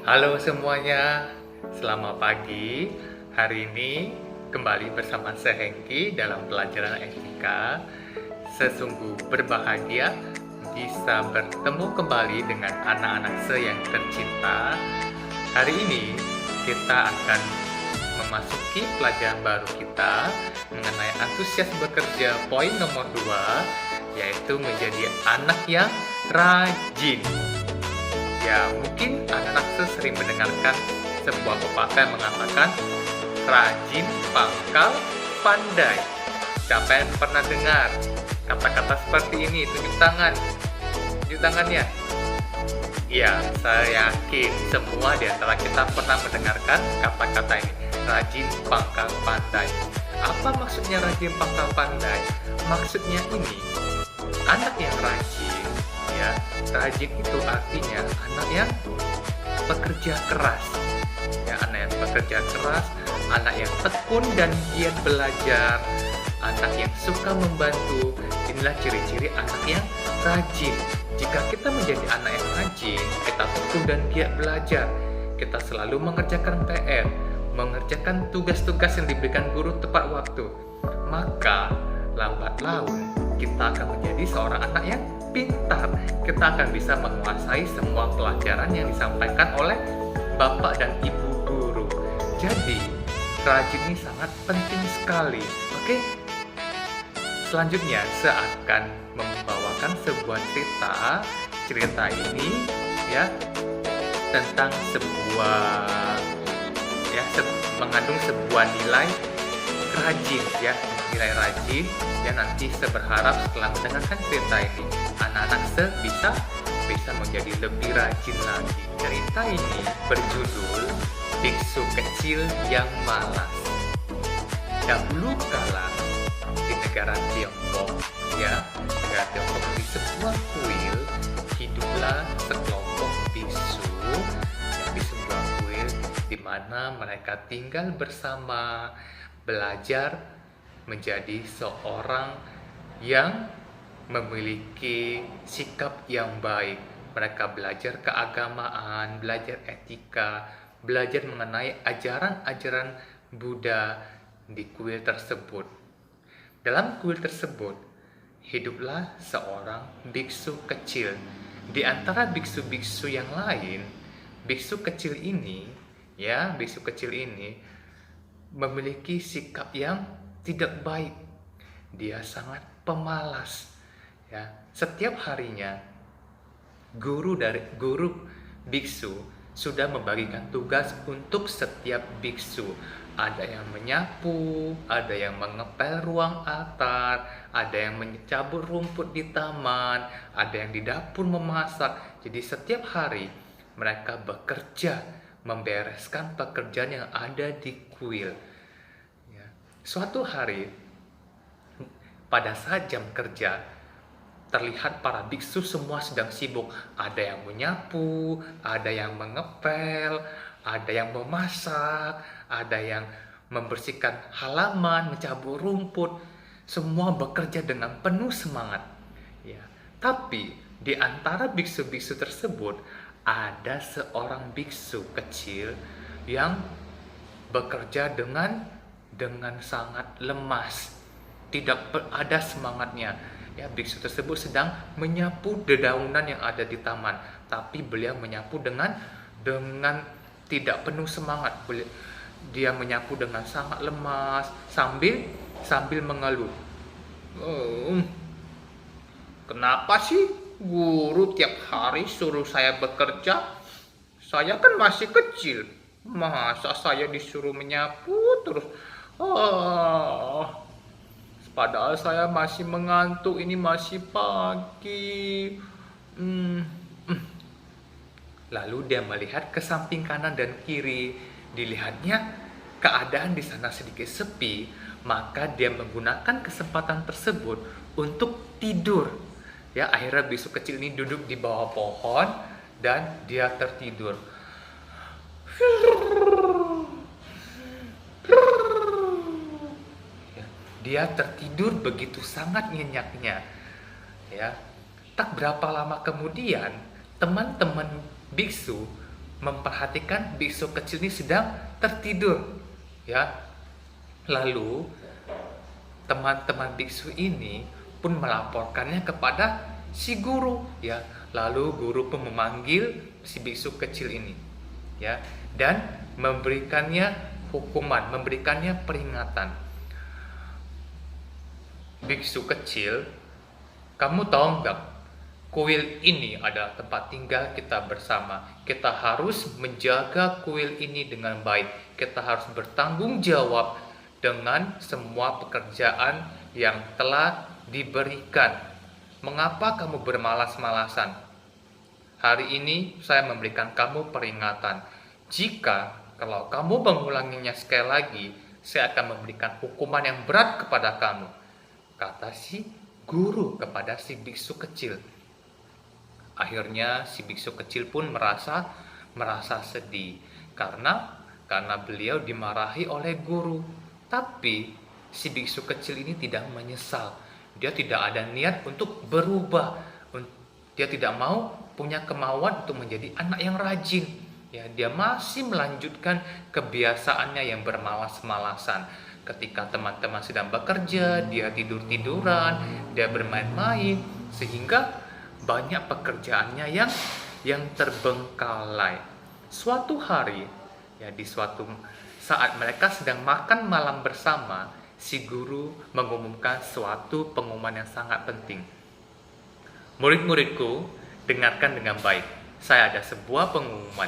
Halo semuanya, selamat pagi. Hari ini kembali bersama saya Hengki dalam pelajaran etika. Sesungguh berbahagia bisa bertemu kembali dengan anak-anak saya yang tercinta. Hari ini kita akan memasuki pelajaran baru kita mengenai antusias bekerja poin nomor 2, yaitu menjadi anak yang rajin. Ya, mungkin anak-anak sering mendengarkan sebuah pepatah yang mengatakan rajin pangkal pandai. Siapa yang pernah dengar kata-kata seperti ini? Tunjuk tangan. Tunjuk tangannya. Ya, saya yakin semua di antara kita pernah mendengarkan kata-kata ini. Rajin pangkal pandai. Apa maksudnya rajin pangkal pandai? Maksudnya ini, anak yang rajin, ya, rajin itu artinya anak yang pekerja keras, ya, anak yang pekerja keras, anak yang tekun dan giat belajar, anak yang suka membantu. Inilah ciri-ciri anak yang rajin. Jika kita menjadi anak yang rajin, kita tekun dan giat belajar, kita selalu mengerjakan PR, mengerjakan tugas-tugas yang diberikan guru tepat waktu, maka lambat laun kita akan menjadi seorang anak yang pintar. Kita akan bisa menguasai semua pelajaran yang disampaikan oleh bapak dan ibu guru. Jadi, rajin ini sangat penting sekali. Oke? Selanjutnya, saya akan membawakan sebuah cerita. Cerita ini ya tentang mengandung sebuah nilai rajin, ya, nilai rajin. Dan nanti saya berharap setelah mendengarkan cerita ini, anak-anak bisa menjadi lebih rajin lagi. Cerita ini berjudul Biksu Kecil yang Malas. Dahulu kala di negara Tiongkok, ya, negara Tiongkok, di sebuah kuil hiduplah sekelompok biksu, di sebuah kuil di mana mereka tinggal bersama, belajar menjadi seorang yang memiliki sikap yang baik. Mereka belajar keagamaan, belajar etika, belajar mengenai ajaran-ajaran Buddha di kuil tersebut. Dalam kuil tersebut, hiduplah seorang biksu kecil. Di antara biksu-biksu yang lain, biksu kecil ini memiliki sikap yang tidak baik. Dia sangat pemalas, ya. Setiap harinya guru biksu sudah membagikan tugas untuk setiap biksu. Ada yang menyapu, ada yang mengepel ruang altar, ada yang mencabut rumput di taman, ada yang di dapur memasak. Jadi setiap hari mereka bekerja membereskan pekerjaan yang ada di kuil. Suatu hari, pada saat jam kerja, terlihat para biksu semua sedang sibuk. Ada yang menyapu, ada yang mengepel, ada yang memasak, ada yang membersihkan halaman, mencabut rumput. Semua bekerja dengan penuh semangat. Ya. Tapi di antara biksu-biksu tersebut, ada seorang biksu kecil yang bekerja dengan sangat lemas, tidak ada semangatnya. Ya, biksu tersebut sedang menyapu dedaunan yang ada di taman, tapi beliau menyapu dengan tidak penuh semangat. Dia menyapu dengan sangat lemas sambil mengeluh. Kenapa sih guru tiap hari suruh saya bekerja? Saya kan masih kecil, masa saya disuruh menyapu terus? Padahal saya masih mengantuk, ini masih pagi. Lalu dia melihat ke samping kanan dan kiri. Dilihatnya keadaan di sana sedikit sepi, maka dia menggunakan kesempatan tersebut untuk tidur. Ya, akhirnya biksu kecil ini duduk di bawah pohon dan dia tertidur. Dia tertidur begitu sangat nyenyaknya. Ya, tak berapa lama kemudian teman-teman biksu memperhatikan biksu kecil ini sedang tertidur, ya. Lalu teman-teman biksu ini pun melaporkannya kepada si guru, ya. Lalu guru pun memanggil si biksu kecil ini, ya, dan memberikannya hukuman, memberikannya peringatan. Biksu kecil, kamu tahu nggak? Kuil ini adalah tempat tinggal kita bersama. Kita harus menjaga kuil ini dengan baik. Kita harus bertanggung jawab dengan semua pekerjaan yang telah diberikan. Mengapa kamu bermalas-malasan? Hari ini saya memberikan kamu peringatan. Kalau kamu mengulanginya sekali lagi, saya akan memberikan hukuman yang berat kepada kamu, kata si guru kepada si biksu kecil. Akhirnya si biksu kecil pun merasa sedih karena beliau dimarahi oleh guru. Tapi si biksu kecil ini tidak menyesal. Dia tidak ada niat untuk berubah. Dia tidak mau punya kemauan untuk menjadi anak yang rajin. Ya, dia masih melanjutkan kebiasaannya yang bermalas-malasan. Ketika teman-teman sedang bekerja, dia tidur-tiduran, dia bermain-main, sehingga banyak pekerjaannya yang terbengkalai. Suatu hari, ya, di suatu saat mereka sedang makan malam bersama, si guru mengumumkan suatu pengumuman yang sangat penting. Murid-muridku, dengarkan dengan baik. Saya ada sebuah pengumuman.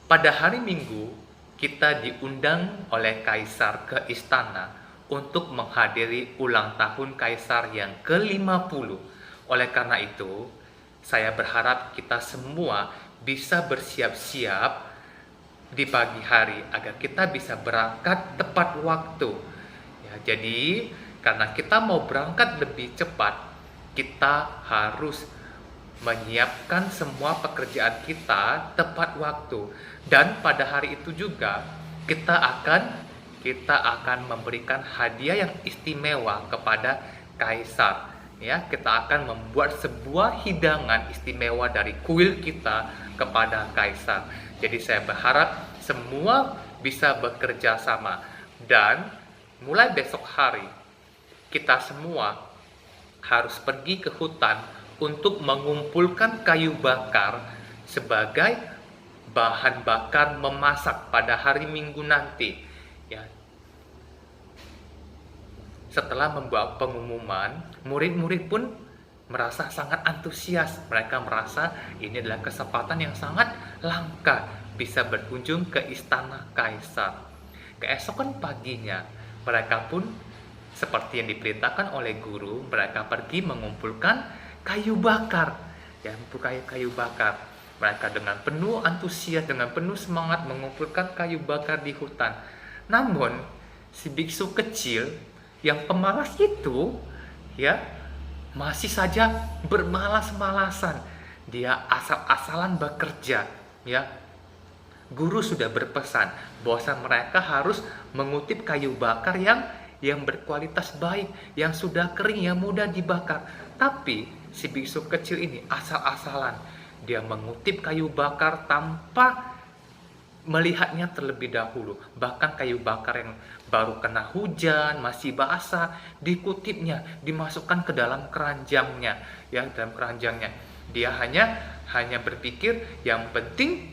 Pada hari Minggu, kita diundang oleh Kaisar ke istana untuk menghadiri ulang tahun Kaisar yang ke-50. Oleh karena itu, saya berharap kita semua bisa bersiap-siap di pagi hari agar kita bisa berangkat tepat waktu. Ya, jadi, karena kita mau berangkat lebih cepat, kita harus menyiapkan semua pekerjaan kita tepat waktu. Dan pada hari itu juga kita akan memberikan hadiah yang istimewa kepada Kaisar. Ya, kita akan membuat sebuah hidangan istimewa dari kuil kita kepada Kaisar. Jadi saya berharap semua bisa bekerja sama, dan mulai besok hari kita semua harus pergi ke hutan untuk mengumpulkan kayu bakar sebagai bahan bakar memasak pada hari Minggu nanti. Ya. Setelah membuat pengumuman, murid-murid pun merasa sangat antusias. Mereka merasa ini adalah kesempatan yang sangat langka bisa berkunjung ke istana Kaisar. Keesokan paginya, mereka pun seperti yang diperintahkan oleh guru, mereka pergi mengumpulkan kayu bakar. Ya, kayu bakar. Mereka dengan penuh antusias, dengan penuh semangat mengumpulkan kayu bakar di hutan. Namun, si biksu kecil yang pemalas itu, ya, masih saja bermalas-malasan. Dia asal-asalan bekerja, ya. Guru sudah berpesan bahwa mereka harus mengutip kayu bakar yang berkualitas baik, yang sudah kering, yang mudah dibakar. Tapi si biksu kecil ini asal-asalan. Dia mengutip kayu bakar tanpa melihatnya terlebih dahulu. Bahkan kayu bakar yang baru kena hujan, masih basah, dikutipnya, dimasukkan ke dalam keranjangnya, ya, dalam keranjangnya. Dia hanya berpikir yang penting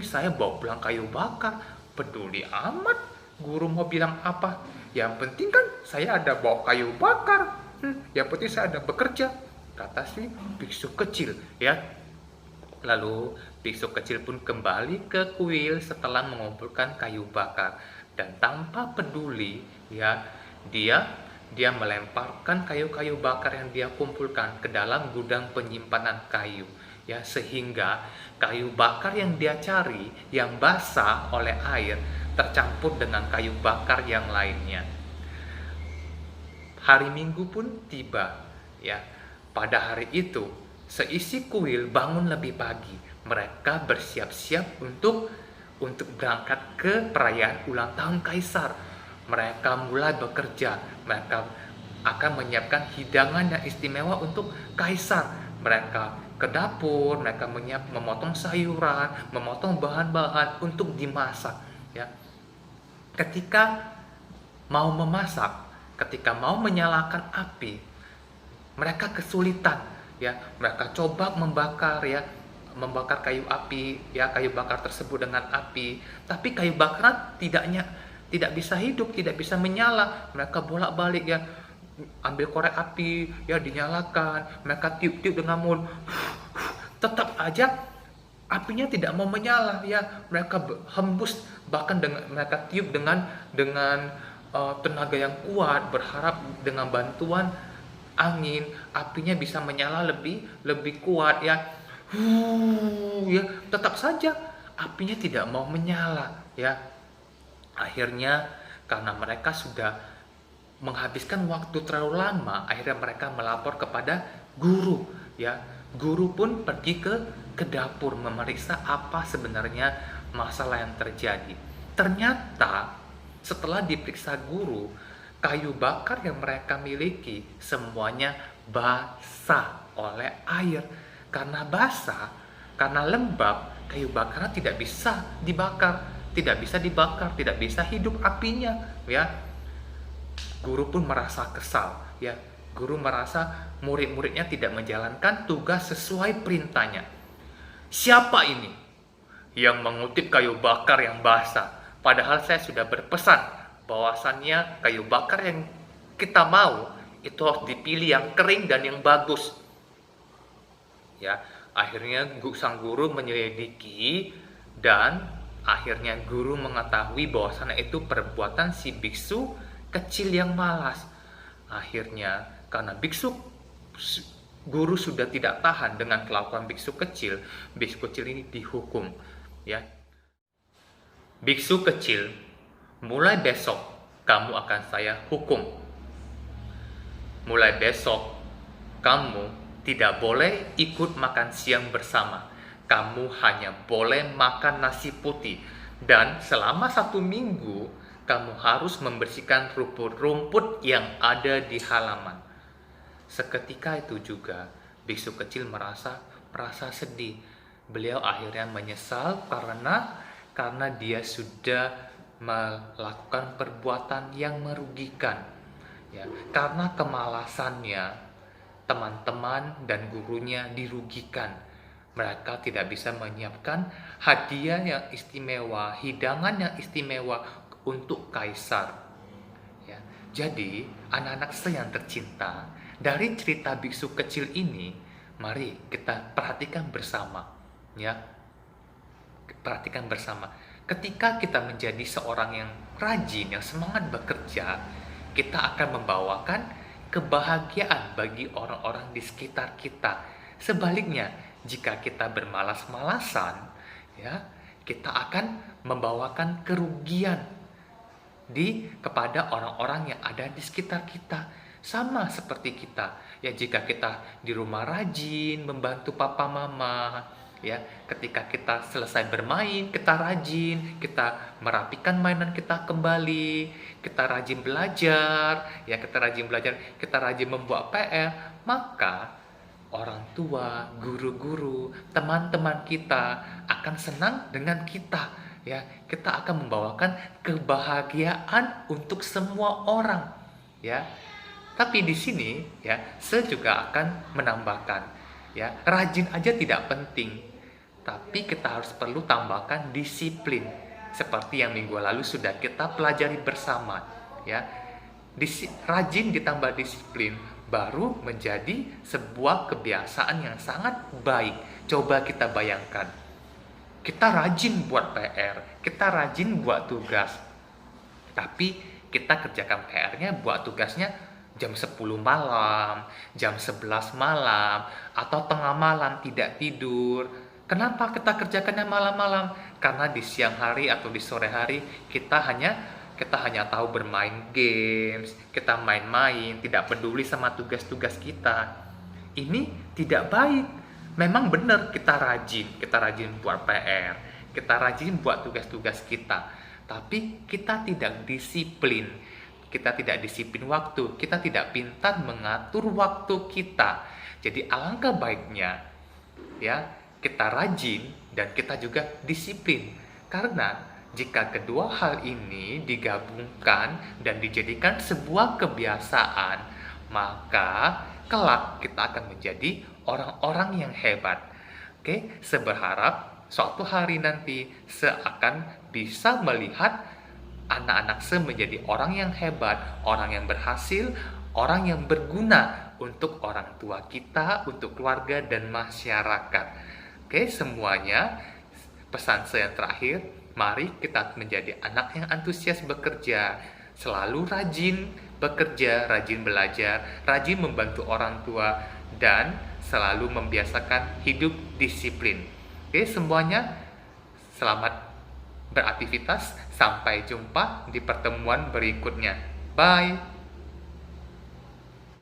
saya bawa pulang kayu bakar. Peduli amat guru mau bilang apa. Yang penting kan saya ada bawa kayu bakar. Yang penting saya ada bekerja, kata si biksu kecil, ya. Lalu biksu kecil pun kembali ke kuil setelah mengumpulkan kayu bakar, dan tanpa peduli, ya, dia melemparkan kayu-kayu bakar yang dia kumpulkan ke dalam gudang penyimpanan kayu, ya, sehingga kayu bakar yang dia cari yang basah oleh air tercampur dengan kayu bakar yang lainnya. Hari Minggu pun tiba, ya. Pada hari itu seisi kuil bangun lebih pagi. Mereka bersiap-siap untuk berangkat ke perayaan ulang tahun Kaisar. Mereka mulai bekerja. Mereka akan menyiapkan hidangan yang istimewa untuk Kaisar. Mereka ke dapur, mereka memotong sayuran, memotong bahan-bahan untuk dimasak, ya. Ketika mau memasak, ketika mau menyalakan api, mereka kesulitan, ya. Mereka coba membakar, ya, membakar kayu api, ya, kayu bakar tersebut dengan api, tapi kayu bakar tidak bisa hidup, tidak bisa menyala. Mereka bolak-balik, ya, ambil korek api, ya, dinyalakan, mereka tiup-tiup dengan mulut, tetap aja apinya tidak mau menyala, ya. Mereka hembus, bahkan mereka tiup dengan tenaga yang kuat, berharap dengan bantuan angin apinya bisa menyala lebih kuat, ya. Ya, tetap saja apinya tidak mau menyala, ya. Akhirnya karena mereka sudah menghabiskan waktu terlalu lama, akhirnya mereka melapor kepada guru, ya. Guru pun pergi ke dapur memeriksa apa sebenarnya masalah yang terjadi. Ternyata setelah diperiksa guru, kayu bakar yang mereka miliki semuanya basah oleh air. Karena basah, karena lembab, kayu bakarnya tidak bisa dibakar, tidak bisa hidup apinya, ya. Guru pun merasa kesal, ya. Guru merasa murid-muridnya tidak menjalankan tugas sesuai perintahnya. Siapa ini yang mengutip kayu bakar yang basah? Padahal saya sudah berpesan bahwasannya kayu bakar yang kita mau itu harus dipilih yang kering dan yang bagus. Ya, akhirnya sang guru menyelidiki dan akhirnya guru mengetahui bahwasannya itu perbuatan si biksu kecil yang malas. Akhirnya karena guru sudah tidak tahan dengan kelakuan biksu kecil ini dihukum, ya. Biksu kecil, mulai besok kamu akan saya hukum. Mulai besok kamu tidak boleh ikut makan siang bersama. Kamu hanya boleh makan nasi putih. Dan selama 1 minggu kamu harus membersihkan rumput-rumput yang ada di halaman. Seketika itu juga biksu kecil merasa sedih. Beliau akhirnya menyesal karena dia sudah melakukan perbuatan yang merugikan, ya. Karena kemalasannya, teman-teman dan gurunya dirugikan. Mereka tidak bisa menyiapkan hadiah yang istimewa, hidangan yang istimewa untuk kaisar, ya. Jadi anak-anak saya yang tercinta, dari cerita biksu kecil ini, mari kita perhatikan bersama, ya. Perhatikan bersama. Ketika kita menjadi seorang yang rajin, yang semangat bekerja, kita akan membawakan kebahagiaan bagi orang-orang di sekitar kita. Sebaliknya, jika kita bermalas-malasan, ya, kita akan membawakan kerugian kepada orang-orang yang ada di sekitar kita. Sama seperti kita, ya, jika kita di rumah rajin membantu papa mama, ya, ketika kita selesai bermain, kita rajin, kita merapikan mainan kita kembali, kita rajin belajar, ya, kita rajin membuat PR, maka orang tua, guru-guru, teman-teman kita akan senang dengan kita, ya. Kita akan membawakan kebahagiaan untuk semua orang, ya. Tapi di sini, ya, saya juga akan menambahkan, ya, rajin aja tidak penting, tapi kita harus perlu tambahkan disiplin, seperti yang minggu lalu sudah kita pelajari bersama, ya. Rajin ditambah disiplin baru menjadi sebuah kebiasaan yang sangat baik. Coba kita bayangkan, kita rajin buat PR, kita rajin buat tugas, tapi kita kerjakan PR-nya, buat tugasnya jam 10 malam, jam 11 malam, atau tengah malam tidak tidur. Kenapa kita kerjakannya malam-malam? Karena di siang hari atau di sore hari kita hanya tahu bermain games, kita main-main, tidak peduli sama tugas-tugas kita. Ini tidak baik. Memang benar kita rajin buat PR, kita rajin buat tugas-tugas kita, tapi kita tidak disiplin. Kita tidak disiplin waktu, kita tidak pintar mengatur waktu kita. Jadi alangkah baiknya Ya, kita rajin dan kita juga disiplin. Karena jika kedua hal ini digabungkan dan dijadikan sebuah kebiasaan, maka kelak kita akan menjadi orang-orang yang hebat. Oke, seberharap suatu hari nanti seakan bisa melihat anak-anak menjadi orang yang hebat, orang yang berhasil, orang yang berguna untuk orang tua kita, untuk keluarga dan masyarakat. Oke, semuanya, pesan saya yang terakhir, mari kita menjadi anak yang antusias bekerja, selalu rajin bekerja, rajin belajar, rajin membantu orang tua, dan selalu membiasakan hidup disiplin. Oke, semuanya, selamat beraktivitas. Sampai jumpa di pertemuan berikutnya. Bye.